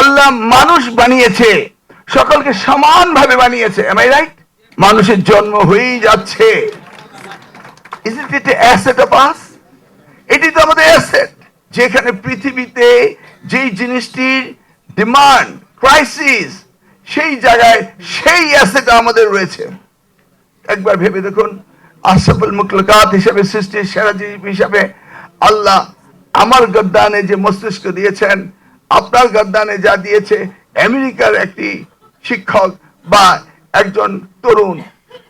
আল্লাহ মানুষ বানিয়েছে, সকলকে সমানভাবে বানিয়েছে। Am I right? মানুষের জন্ম হয়েই যাচ্ছে। Isn't it an asset of us? এটি তো আমাদের অ্যাসেট। যেখানে পৃথিবীতে যেই জিনিসটির ডিমান্ড, ক্রাইসিস, সেই জায়গায় সেই অ্যাসেট আমাদের রয়েছে। একবার ভেবে দেখুন, আশরাফুল মুখলুকাত হিসেবে, সৃষ্টির সেরা জীব হিসাবে আল্লাহ আমার গদ্দানে যে মস্তিষ্ক দিয়েছেন, আপনার গদ্দানে যা দিয়েছে, আমেরিকার একটি শিক্ষক বা একজন তরুণ,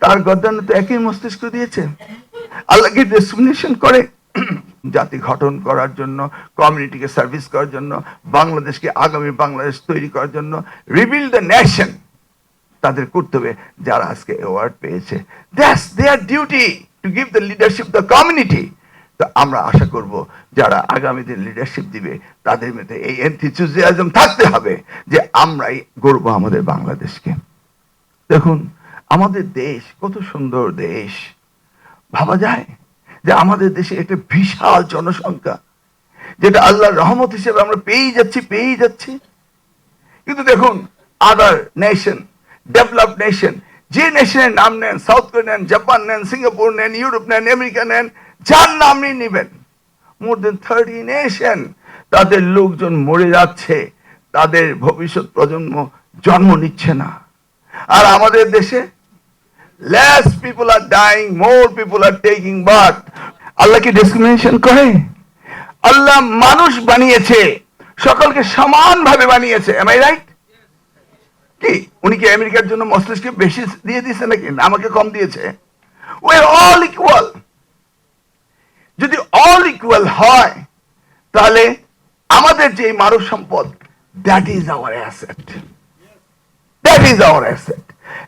তার গদ্দানে তো একই মস্তিষ্ক দিয়েছে। আল্লাহ কি ডিসক্রিমিনেশন করে? জাতি গঠন করার জন্য, কমিউনিটিকে সার্ভিস করার জন্য, বাংলাদেশকে আগামী বাংলাদেশ তৈরি করার জন্য, রিবিল্ড দ্য নেশন, তাদের করতে হবে। যারা আজকে অ্যাওয়ার্ড পেয়েছে, that's their duty to give the leadership the community. তো আমরা আশা করব যারা আগামী দিন লিডারশিপ দিবে, তাদের মধ্যে এই এনথুজিয়াজম থাকতে হবে যে আমরাই গড়বো আমাদের বাংলাদেশকে। দেখুন, আমাদের দেশ কত সুন্দর দেশ। ভাবা যায় যে আমাদের দেশে একটা বিশাল জনসংখ্যা, যেটা আল্লাহর রহমত হিসেবে আমরা পেয়েই যাচ্ছি। কিন্তু দেখুন, আদার নেশন, ডেভেলপড নেশন, যে নেশনের নাম নেন, সাউথ কোরিয়া নেন, জাপান নেন, সিঙ্গাপুর নেন, ইউরোপ নেন, আমেরিকা নেন, যার নামই নেবেন, মোর দেন 30 নেশন, তাদের লোকজন মরে যাচ্ছে, তাদের ভবিষ্যৎ প্রজন্ম জন্ম নিচ্ছে না। আর আমাদের দেশে less people are dying, more people are taking birth. আল্লাহ কি ডিসক্রিমিনেশন করে? আল্লাহ মানুষ বানিয়েছে, সকলকে সমানভাবে বানিয়েছে। Am I right? কি উনি কি আমেরিকার জন্য মস্তিষ্ক বেশি দিয়ে দিয়েছে নাকি আমাকে কম দিয়েছে? We are all equal. যদি অল ইকুয়াল হয়, তাহলে আমাদের যে মানব সম্পদ, that is our asset, that is our asset.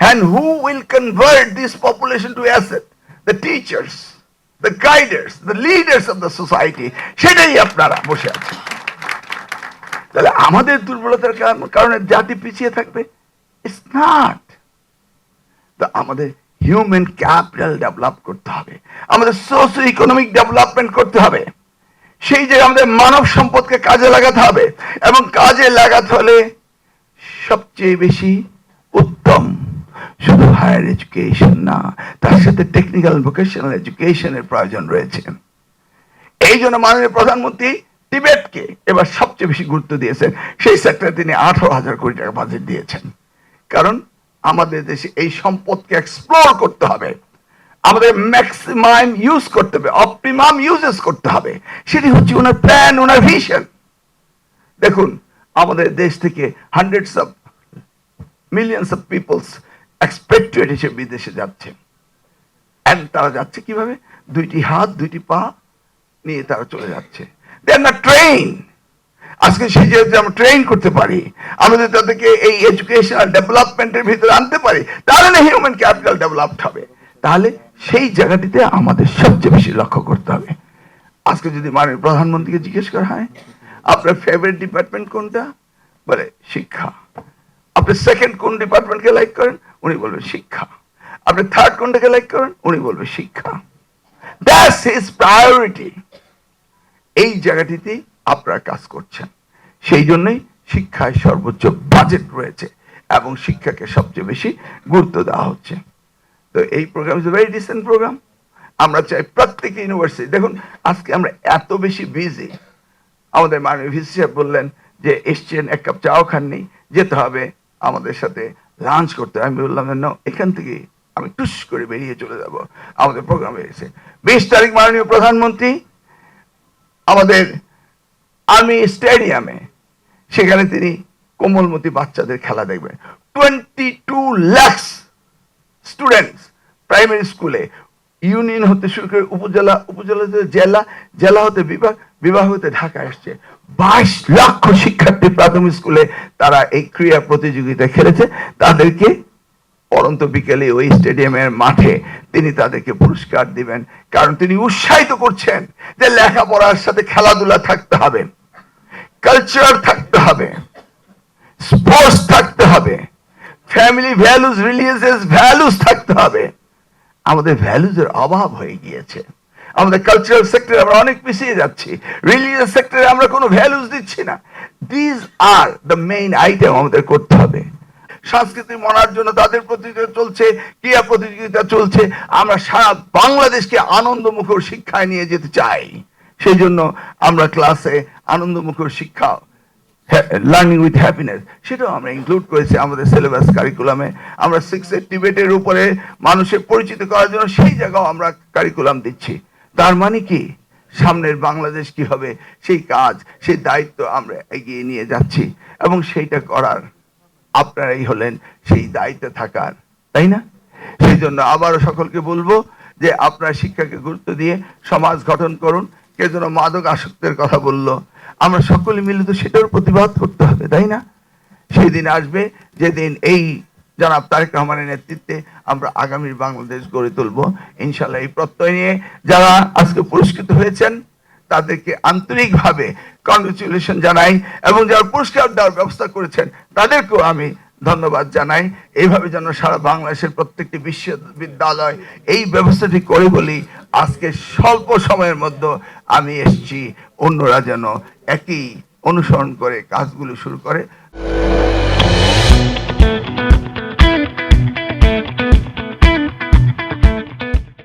And who will convert this population to asset? The teachers, the guiders, the leaders of the society. সেটাই আপনারা বসে আছেন। তাহলে আমাদের দুর্বলতার কারণে জাতি পিছিয়ে থাকবে? It's not. তো আমাদের হিউম্যান ক্যাপিটাল ডেভেলপ করতে হবে, আমাদের সোশিও ইকোনমিক ডেভেলপমেন্ট করতে হবে। সেই জায়গায় আমাদের মানব সম্পদকে কাজে লাগাতে হবে, এবং কাজে লাগাতে হলে সবচেয়ে বেশি উত্তম শুধু হায়ার এডুকেশন না, তার সাথে টেকনিক্যাল ভোকেশনাল এডুকেশনের প্রয়োজন রয়েছে। এই জন্য মাননীয় প্রধানমন্ত্রী টিবেটকে এবার সবচেয়ে বেশি গুরুত্ব দিয়েছেন। সেই সেক্টরে তিনি 18,000 কোটি টাকা বাজেট দিয়েছেন। কারণ আমাদের দেশে এই সম্পদকে এক্সপ্লোর করতে হবে, আমাদের ম্যাক্সিমাম ইউজ করতে হবে, অপটিমাম ইউজেস করতে হবে। সেটি হচ্ছে ওনার প্ল্যান, ওনার ভিশন। দেখুন, আমাদের দেশ থেকে hundreds of millions of peoples expected হিসেবে বিদেশে যাচ্ছে। এন্ড তারা যাচ্ছে কিভাবে? 2টি হাত 2টি পা নিয়ে তারা চলে যাচ্ছে। দে আর নট ট্রেইন। আজকে সেই যে আমরা ট্রেন করতে পারি, আমাদের তাদেরকে এই এডুকেশনাল ডেভেলপমেন্টের ভিতরে আনতে পারি, তাহলে হিউম্যান ক্যাপিটাল ডেভেলপড হবে। তাহলে সেই জায়গাটিতে আমাদের সবচেয়ে বেশি লক্ষ্য করতে হবে। আজকে যদি মাননীয় প্রধানমন্ত্রীকে জিজ্ঞেস করা হয়, আপনার ফেভারিট ডিপার্টমেন্ট কোনটা? বলে শিক্ষা। আপনি সেকেন্ড কোন ডিপার্টমেন্টকে লাইক করেন? উনি বলবেন শিক্ষা। আপনি থার্ড কোনটাকে লাইক করেন? উনি বলবেন শিক্ষা। That's his priority. এই জায়গাটিতে আপনারা কাজ করছেন, সেই জন্যই শিক্ষায় সর্বোচ্চ বাজেট রয়েছে এবং শিক্ষাকে সবচেয়ে বেশি গুরুত্ব দেওয়া হচ্ছে। তো এই programme is a very decent programme. আমরা চাই প্রত্যেক ইউনিভার্সিটি, দেখুন আজকে আমরা এত বেশি বিজি। আমাদের মাননীয় ভিসি সাহেব বললেন যে এসছেন, এক কাপ চাও খাননি, যেতে হবে আমাদের সাথে লাঞ্চ করতে। আমি বললাম না, এখান থেকে আমি টুস করে বেরিয়ে চলে যাব। আমাদের প্রোগ্রামে এসে 20 তারিখ মাননীয় প্রধানমন্ত্রী আমাদের আর্মি স্টেডিয়ামে, সেখানে তিনি কোমলমতি বাচ্চাদের খেলা দেখবেন। 22 লাখ স্টুডেন্টস প্রাইমারি স্কুলে, ইউনিয়ন হতে শুরু করে উপজেলা, উপজেলা হতে জেলা, জেলা হতে বিভাগ, বিভাগ হতে ঢাকা এসছে। 22 লক্ষ শিক্ষার্থী প্রাথমিক স্কুলে তারা এই ক্রীড়া প্রতিযোগিতা খেলেছে। তাদেরকে পরন্ত বিকেলে ওই স্টেডিয়ামের মাঠে তিনি তাদেরকে পুরস্কার দিবেন, কারণ তিনি উৎসাহিত করছেন যে লেখাপড়ার সাথে খেলাধুলা থাকতে হবে, কালচার থাকতে হবে, স্পোর্টস থাকতে হবে, ফ্যামিলি ভ্যালুজ, রিলিজিয়াস ভ্যালুজ থাকতে হবে। আমাদের ভ্যালুজের অভাব হয়ে গিয়েছে। আমাদের কালচারাল সেক্টরে আমরা অনেক পিছিয়ে যাচ্ছি, রিলিজিয়াস সেক্টরে আমরা কোনো ভ্যালুজ দিচ্ছি না। This are the main item আমাদের করতে হবে। সংস্কৃতি মনার জন্য তাদের প্রতিযোগিতা চলছে, ক্রীড়া প্রতিযোগিতা চলছে। আমরা সারা বাংলাদেশকে আনন্দমুখর শিক্ষায় নিয়ে যেতে চাই। সেই জন্য আমরা ক্লাসে আনন্দমুখর শিক্ষা, লার্নিং উইথ হ্যাপিনেস, সেটাও আমরা ইনক্লুড করেছি আমাদের সিলেবাস কারিকুলামে। আমরা 6 ডিবেটের উপরে মানুষের পরিচিত করার জন্য সেই জায়গাও আমরা কারিকুলাম দিচ্ছি। তার মানে কি, সামনের বাংলাদেশ কি হবে সেই কাজ, সেই দায়িত্ব আমরা এগিয়ে নিয়ে যাচ্ছি, এবং সেইটা করার আপনারাই হলেন সেই দায়িত্বে থাকার, তাই না? সেই জন্য আবারও সকলকে বলবো যে আপনারা শিক্ষাকে গুরুত্ব দিয়ে সমাজ গঠন করুন। কে যেন মাদক আসক্তের কথা বললো, আমরা সকলে মিলে তো সেটার প্রতিবাদ করতে হবে, তাই না? সেই দিন আসবে যেদিন এই জনাব তারেক রহমানের নেতৃত্বে আমরা আগামীর বাংলাদেশ গড়ে তুলবো ইনশাল্লাহ। এই প্রত্যয় নিয়ে যারা আজকে পুরস্কৃত হয়েছেন তাদেরকে আন্তরিকভাবে কংগ্রেচুলেশন জানাই, এবং যারা পুরস্কার দেওয়ার ব্যবস্থা করেছেন তাদেরকেও আমি ধন্যবাদ জানাই। এইভাবে যেন সারা বাংলাদেশের প্রত্যেকটি বিশ্ববিদ্যালয় এই ব্যবস্থাটি করে বলি আজকে স্বল্প সময়ের মধ্যে আমি এসেছি, অন্যরা যেন একই অনুসরণ করে কাজগুলো শুরু করে।